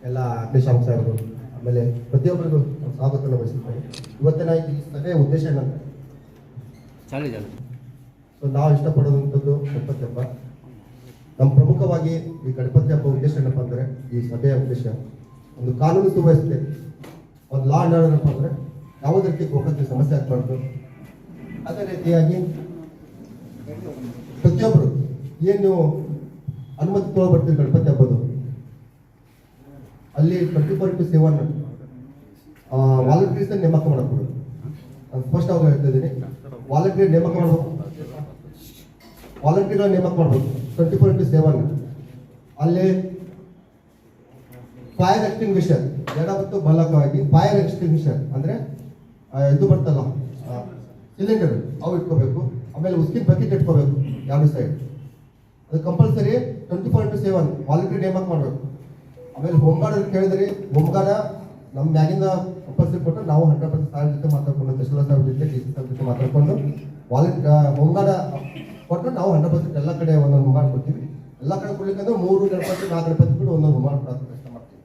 ಎಲ್ಲ ಅಗ್ನಿಶಾಮಕ ಸಾಹೇಬರು ಆಮೇಲೆ ಪ್ರತಿಯೊಬ್ಬರಿಗೂ ಸ್ವಾಗತವನ್ನು ಬಯಸುತ್ತೇನೆ. ಇವತ್ತಿನ ಈ ಸಭೆಯ ಉದ್ದೇಶ ಏನಂದರೆ ಸೊ ನಾವು ಇಷ್ಟಪಡುವಂಥದ್ದು ಗಣಪತಿ ಹಬ್ಬ. ನಮ್ಮ ಪ್ರಮುಖವಾಗಿ ಈ ಗಣಪತಿ ಹಬ್ಬ ಉದ್ದೇಶ ಏನಪ್ಪ ಅಂದರೆ, ಈ ಸಭೆಯ ಉದ್ದೇಶ ಒಂದು ಕಾನೂನು ಸುವ್ಯವಸ್ಥೆ, ಒಂದು ಲಾ ಅಂಡ್ ಆರ್ಡರ್ ಏನಪ್ಪ ಅಂದರೆ ಯಾವುದೇ ರೀತಿ ಗೋಪತ್ಯ ಸಮಸ್ಯೆ ಆಗ್ಬಾರ್ದು. ಅದೇ ರೀತಿಯಾಗಿ ಪ್ರತಿಯೊಬ್ಬರು ಏನು ನೀವು ಅನುಮತಿ ತೊಗೊಬರ್ತೀವಿ ಗಣಪತಿ ಹಬ್ಬದು, ಅಲ್ಲಿ 24/7 ವಾಲಂಟಿಯರ್ಸ್ ನೇಮಕ ಮಾಡಬಹುದು. ನಾನು ಸ್ಪಷ್ಟವಾಗಿ ಹೇಳ್ತಾ ಇದ್ದೀನಿ, ವಾಲಂಟಿಯರ್ ನೇಮಕ ಮಾಡಬೇಕು, ವಾಲಂಟಿಯರ್ ನೇಮಕ ಮಾಡಬೇಕು 24/7. ಅಲ್ಲಿ ಫೈರ್ ಎಕ್ಸ್ಟಿಂಗ್ವಿಷರ್ ಎಡ ಮತ್ತು ಬಲಕವಾಗಿ ಫೈರ್ ಎಕ್ಸ್ಟಿಂಗ್ವಿಷರ್ ಅಂದರೆ ಇದು ಬರ್ತಲ್ಲ ಸಿಲಿಂಡರ್, ಅವು ಇಟ್ಕೋಬೇಕು. ಆಮೇಲೆ ಉಸ್ಕಿನ ಬಕೆಟ್ ಇಟ್ಕೋಬೇಕು ಎರಡು ಸೈಡ್. ಅದು ಕಂಪಲ್ಸರಿ 24/7 ವಾಲಂಟಿಯರ್ ನೇಮಕ ಮಾಡಬೇಕು. ಆಮೇಲೆ ಹೋಮ್ಗಾರ್ಡ್ ಕೇಳಿದ್ರಿ, ಹೋಮ್ಗಾರ್ಡ್ ನಮ್ಮ ಮ್ಯಾಗಿಂದ ಕಂಪಲ್ಸರಿ ಕೊಟ್ಟು ನಾವು 100% ಸಾರ್ ಜೊತೆ ಮಾತಾಡ್ಕೊಂಡು, ತಹಶೀಲ್ದಾರ್ ಸಾಹೇಬ್ ಜೊತೆ, ಡಿ ಸಿ ಸಾಹೇಬ್ ಜೊತೆ ಮಾತಾಡ್ಕೊಂಡು ಹೋಮ್ಗಾರ್ಡ್ ಕೊಟ್ಟು ನಾವು 100% ಎಲ್ಲ ಕಡೆ ಒಂದೊಂದು ಹೋಮ್ಗಾರ್ಡ್ ಕೊಡ್ತೀವಿ. ಎಲ್ಲ ಕಡೆ ಕೊಡ್ಲಿಕ್ಕಂದ್ರೆ 3 ಗಣಪತಿ 4 ಗಣಪತಿ ಬಿಟ್ಟು ಒಂದೊಂದು ಹೋಮ್ಗಾರ್ಡ್ ಕೊಡೋದು ಕಷ್ಟ ಮಾಡ್ತೀವಿ.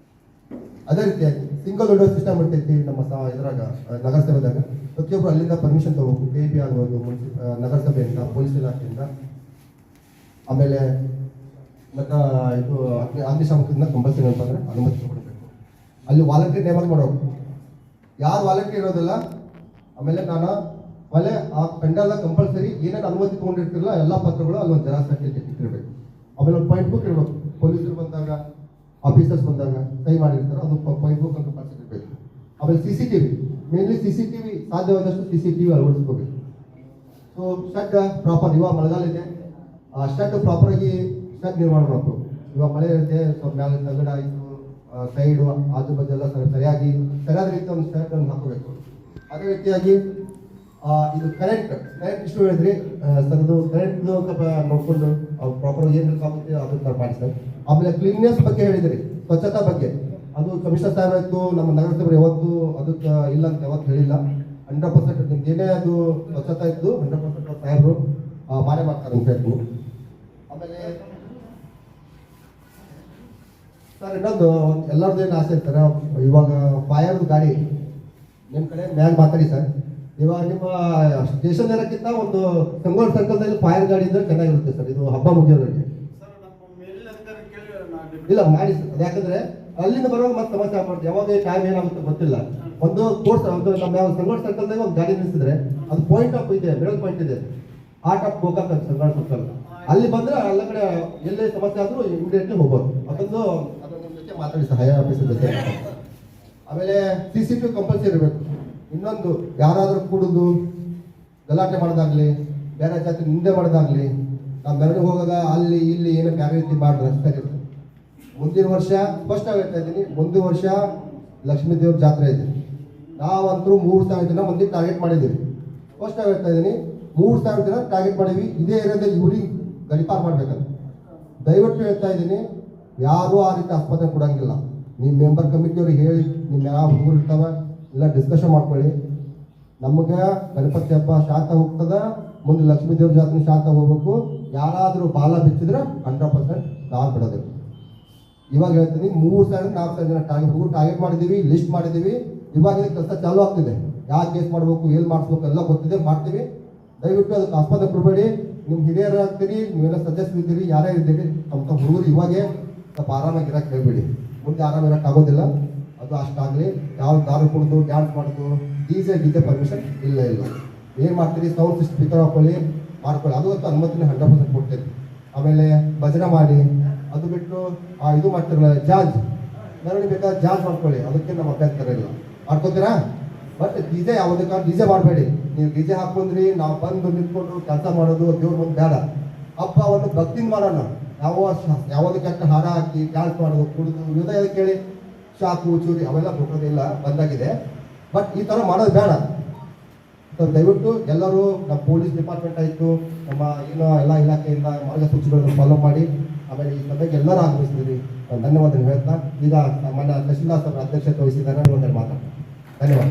ಅದೇ ರೀತಿಯಾಗಿ ಸಿಂಗಲ್ ವಿಂಡೋ ಸಿಸ್ಟಮ್ ಇರ್ತೈತಿ ನಮ್ಮ ಇದ್ರಾಗ ನಗರಸಭೆದಾಗ. ಪ್ರತಿಯೊಬ್ಬರು ಅಲ್ಲಿಂದ ಪರ್ಮಿಷನ್ ತಗೋಬೇಕು, ಕೆ ಬಿ ಆಗ್ಬೋದು, ನಗರಸಭೆಯಿಂದ, ಪೊಲೀಸ್ ಇಲಾಖೆಯಿಂದ, ಆಮೇಲೆ ಮತ್ತು ಇದು ಅಗ್ನಿಶಾಮಕದಿಂದ ಕಂಪಲ್ಸರಿ ಅಂತಂದರೆ ಅನುಮತಿ ತಗೊಳ್ಬೇಕು. ಅಲ್ಲಿ ವಾಲಂಟಿಯರ್ ನೇಮಕ ಮಾಡಬೇಕು, ಯಾರು ವಾಲಂಟಿಯರ್ ಇರೋದಿಲ್ಲ. ಆಮೇಲೆ ನಾನು ಆಮೇಲೆ ಆ ಪೆಂಡಾಲ್ನ ಕಂಪಲ್ಸರಿ ಏನೇನು ಅನುಮತಿ ತೊಗೊಂಡಿರ್ತಿರಲ್ಲ ಎಲ್ಲ ಪತ್ರಗಳು ಅಲ್ಲೊಂದು ಜೆರಾಕ್ಸ್ ಇಟ್ಟಿರಬೇಕು. ಆಮೇಲೆ ಒಂದು ಪಾಯಿಂಟ್ ಬುಕ್ ಇರಬೇಕು, ಪೊಲೀಸರು ಬಂದಾಗ, ಆಫೀಸರ್ಸ್ ಬಂದಾಗ ಸಹಿ ಮಾಡಿರ್ತಾರೆ, ಅದು ಪಾಯಿಂಟ್ ಬುಕ್ ಅಂತ ಕಂಪಲ್ಸರಿ ಇರಬೇಕು. ಆಮೇಲೆ CCTV, ಮೇನ್ಲಿ CCTV ಸಾಧ್ಯವಾದಷ್ಟು CCTV ಅಳವಡಿಸ್ಕೋಬೇಕು. ಸೊ ಶೆಡ್ ಪ್ರಾಪರ್, ಇವಾಗ ಮಳೆಗಾಲ ಇದೆ, ಆ ಶೆಡ್ ಪ್ರಾಪರಾಗಿ ಶೆಡ್ ನಿರ್ಮಾಣ ಮಾಡಬೇಕು. ಇವಾಗ ಮಳೆ ಇರುತ್ತೆ, ಸ್ವಲ್ಪ ಮೇಲೆ ತಗಡ ಆಯಿತು, ಸೈಡು ಆಜು ಬಾಜು ಎಲ್ಲ ಸರಿಯಾದ ರೀತಿ ಒಂದು ಶೆಡ್ ಅನ್ನು ಹಾಕೋಬೇಕು. ಅದೇ ರೀತಿಯಾಗಿ ಇದು ಕರೆಂಟ್ ಇಶ್ಯೂ ಹೇಳಿದ್ರಿ ಸರ್, ಇದು ಕರೆಂಟ್ ನೋಡ್ಕೊಂಡು ಪ್ರಾಪರ್ ಏನು ಬೇಕಾಗುತ್ತೆ ಅದನ್ನ ಮಾಡಿ ಸರ್. ಆಮೇಲೆ ಕ್ಲೀನ್ನೆಸ್ ಬಗ್ಗೆ ಹೇಳಿದ್ರಿ, ಸ್ವಚ್ಛತಾ ಬಗ್ಗೆ, ಅದು ಕಮಿಷನರ್ ಸಾಹೇಬ್ ಆಯಿತು, ನಮ್ಮ ನಗರಸಭೆ ಯಾವತ್ತು ಅದಕ್ಕೆ ಇಲ್ಲ ಅಂತ ಯಾವತ್ತು ಹೇಳಿಲ್ಲ. 100% ನಿಮ್ಗೆ ಏನೇ ಅದು ಸ್ವಚ್ಛತಾ ಇದ್ದು 100% ಸಾಹೇಬರು ಮಾಡೇ ಮಾಡ್ತಾರೆ ಅಂತ ಹೇಳ್ತೀವಿ. ಆಮೇಲೆ ಸರ್ ಇನ್ನೊಂದು ಎಲ್ಲರದ್ದು ಏನು ಆಸೆ ಇರ್ತಾರೆ, ಇವಾಗ ಫೈರ್ದು ಗಾಡಿ ನಿಮ್ಮ ಕಡೆ ಮ್ಯಾಗ ಮಾತಾಡಿ ಸರ್. ಇವಾಗ ನಿಮ್ಮ ಸ್ಟೇಷನ್ ಇರೋಕ್ಕಿಂತ ಒಂದು ಸಂಗೋಳ ಸರ್ಕಲ್ದಲ್ಲಿ ಫೈರ್ ಗಾಡಿ ಇದ್ರೆ ಚೆನ್ನಾಗಿರುತ್ತೆ ಸರ್. ಇದು ಹಬ್ಬ ಮುಗಿಯೋರಿಗೆ ಇಲ್ಲ ಮಾಡಿ ಸರ್. ಅದು ಯಾಕಂದ್ರೆ ಅಲ್ಲಿಂದ ಬರೋದು ಮತ್ತೆ ಸಮಸ್ಯೆ ಆಗ್ಬಾರ್ದು, ಯಾವಾಗ ಟೈಮ್ ಏನಾಗುತ್ತೆ ಗೊತ್ತಿಲ್ಲ. ಒಂದು ಕೋರ್ಸ್ ಒಂದು ನಮ್ಮ ಸಂಗೋಳ ಸರ್ಕಲ್ದಾಗ ಒಂದು ಗಾಡಿ ನಿಲ್ಲಿಸಿದ್ರೆ ಅದು ಪಾಯಿಂಟ್ ಆಫ್ ಇದೆ, ಮಿಡಲ್ ಪಾಯಿಂಟ್ ಇದೆ, ಆ ಟಾಪ್ ಹೋಗಕ್ಕೆ ಸಂಗೋಳ ಸರ್ಕಲ್. ಅಲ್ಲಿ ಬಂದ್ರೆ ಎಲ್ಲ ಕಡೆ ಎಲ್ಲೇ ಸಮಸ್ಯೆ ಆದರೂ ಇಮಿಡಿಯೇಟ್ಲಿ ಹೋಗ್ಬೋದು. ಅದೊಂದು ನಿಮ್ಮ ಜೊತೆ ಮಾತಾಡಿ ಸರ್, ಹೈಯರ್ ಆಫೀಸರ್ ಜೊತೆ. ಆಮೇಲೆ CCTV ಕಂಪಲ್ಸರಿ ಇರಬೇಕು. ಇನ್ನೊಂದು, ಯಾರಾದರೂ ಕುಡಿದು ಗಲಾಟೆ ಮಾಡೋದಾಗ್ಲಿ, ಬೇರೆ ಜಾತಿ ನಿಂದೆ ಮಾಡೋದಾಗ್ಲಿ, ನಾವು ಮೆರವಣಿಗೆ ಹೋಗಾಗ ಅಲ್ಲಿ ಇಲ್ಲಿ ಏನೋ ಬೇರೆ ರೀತಿ ಮಾಡಿದ್ರೆ ಅಷ್ಟೇ ಇರುತ್ತೆ. ಮುಂದಿನ ವರ್ಷ ಸ್ಪಷ್ಟವಾಗಿ ಹೇಳ್ತಾ ಇದ್ದೀನಿ, ಮುಂದಿನ ವರ್ಷ ಲಕ್ಷ್ಮೀ ದೇವ್ರ ಜಾತ್ರೆ ಇದೆ. ನಾವಂತರೂ 3,000 ಜನ ಮಂದಿ ಟಾರ್ಗೆಟ್ ಮಾಡಿದ್ದೀವಿ. ಸ್ಪಷ್ಟವಾಗಿ ಹೇಳ್ತಾ ಇದ್ದೀನಿ, 3,000 ಜನ ಟಾರ್ಗೆಟ್ ಮಾಡಿದ್ವಿ. ಇದೇ ಏರಿಯಾದಲ್ಲಿ ಇವ್ರಿಗೆ ಗಡಿಪಾರು ಮಾಡ್ಬೇಕಂತ ದಯವಿಟ್ಟು ಹೇಳ್ತಾ ಇದ್ದೀನಿ. ಯಾರೂ ಆ ರೀತಿ ಆಸ್ಪತ್ರೆ ಕೊಡೋಂಗಿಲ್ಲ. ನಿಮ್ಮ ಮೆಂಬರ್ ಕಮಿಟಿಯವ್ರಿಗೆ ಹೇಳಿ, ನಿಮ್ಮ ಯಾವ ಹುಡುಗರು ಇರ್ತಾವೆ ಎಲ್ಲ ಡಿಸ್ಕಷನ್ ಮಾಡ್ಕೊಳ್ಳಿ. ನಮಗೆ ಗಣಪತಿ ಹಬ್ಬ ಶಾಂತ ಹೋಗ್ತದ, ಮುಂದೆ ಲಕ್ಷ್ಮೀ ದೇವ್ರ ಜಾತ್ರೆ ಶಾಂತ ಹೋಗ್ಬೇಕು. ಯಾರಾದರೂ ಬಾಲ ಬಿಚ್ಚಿದ್ರೆ 100% ನಾವು ಬಿಡೋದಿಲ್ಲ. ಇವಾಗ ಹೇಳ್ತೀನಿ, 3,000-4,000 ಜನ ಹುಡುಗರು ಟಾರ್ಗೆಟ್ ಮಾಡಿದ್ದೀವಿ, ಲಿಸ್ಟ್ ಮಾಡಿದ್ದೀವಿ. ಇವಾಗ ಕೆಲಸ ಚಾಲೂ ಆಗ್ತಿದೆ. ಯಾವ ಕೇಸ್ ಮಾಡಬೇಕು, ಏನು ಮಾಡಿಸ್ಬೇಕು ಎಲ್ಲ ಗೊತ್ತಿದೆ, ಮಾಡ್ತೀವಿ. ದಯವಿಟ್ಟು ಅದಕ್ಕೆ ಆಸ್ಪತ್ರೆ ಕೊಡಬೇಡಿ. ನಿಮ್ಮ ಹಿರಿಯರು ಆಗ್ತೀರಿ, ನೀವೆಲ್ಲ ಸದಸ್ಯರು ಇದ್ದೀರಿ, ಯಾರೇ ಇದ್ದೀರಿ, ತಮ್ಮ ಹುಡುಗರು ಇವಾಗೆ ಸ್ವಲ್ಪ ಆರಾಮಾಗಿರೋಕ್ಕೆ ಹೇಳ್ಬೇಡಿ. ಮುಂದೆ ಆರಾಮಿರೋಕ್ಕೆ ಆಗೋದಿಲ್ಲ. ಅದು ಅಷ್ಟಾಗಲಿ. ಯಾವ ದಾರು ಕುಡಿದು ಡ್ಯಾನ್ಸ್ ಮಾಡೋದು, DJ ಪರ್ಮಿಷನ್ ಇಲ್ಲ. ಏನು ಮಾಡ್ತೀರಿ, ಸೌಂಡ್ ಸ್ಪೀಕರ್ ಹಾಕೊಳ್ಳಿ, ಮಾಡ್ಕೊಳ್ಳಿ. ಅದು ಅನುಮತಿನ 100% ಕೊಡ್ತೀರಿ. ಆಮೇಲೆ ಭಜನೆ ಮಾಡಿ, ಅದು ಬಿಟ್ಟು ಇದು ಮಾಡ್ತಿರಲ್ಲ ಜಾಜ್, ಮೆರವಣಿಗೆ ಬೇಕಾದ ಜಾಜ್ ಮಾಡ್ಕೊಳ್ಳಿ, ಅದಕ್ಕೆ ನಮ್ಮ ಅಭ್ಯಂತರ ಇಲ್ಲ. ಮಾಡ್ಕೋತೀರಾ? ಬಟ್ DJ ಯಾವುದಕ್ಕೆ DJ ಮಾಡಬೇಡಿ. ನೀವು DJ ಹಾಕೊಂಡ್ರಿ, ನಾವು ಬಂದು ನಿಂತ್ಕೊಂಡು ಕೆಲಸ ಮಾಡೋದು ದೇವ್ರ ಮುಂದೆ ಬೇಡ. ಹಬ್ಬ ಒಂದು ಭಕ್ತಿನ ಮಾಡೋಣ. ಯಾವುದಕ್ಕೆ ಹಾರ ಹಾಕಿ ಡ್ಯಾನ್ಸ್ ಮಾಡೋದು, ಕುಡಿದು ಹೃದಯ ಕೇಳಿ ಶಾಕು ಚೂರಿ ಅವೆಲ್ಲ ಕೊಟ್ಟೋದಿಲ್ಲ, ಬಂದಾಗಿದೆ. ಬಟ್ ಈ ಥರ ಮಾಡೋದು ಬೇಡ. ದಯವಿಟ್ಟು ಎಲ್ಲರೂ ನಮ್ಮ ಪೊಲೀಸ್ ಡಿಪಾರ್ಟ್ಮೆಂಟ್ ಆಯಿತು, ನಮ್ಮ ಏನೋ ಎಲ್ಲ ಇಲಾಖೆಯಿಂದ ಮಾರ್ಗಸೂಚಿಗಳನ್ನು ಫಾಲೋ ಮಾಡಿ ಆಮೇಲೆ ಈ ಸಭೆಗೆ ಎಲ್ಲರೂ ಆಗಮಿಸ್ತೀವಿ. ಧನ್ಯವಾದ ಹೇಳ್ತಾ, ಈಗ ಮಾನ್ಯ ತಹಶೀಲ್ದಾರ್ ಸಾಹೇಬ್ ಅಧ್ಯಕ್ಷತೆ ವಹಿಸಿದ್ದಾರೆ. ಮಾತಾಡ್ತೀನಿ. ಧನ್ಯವಾದ.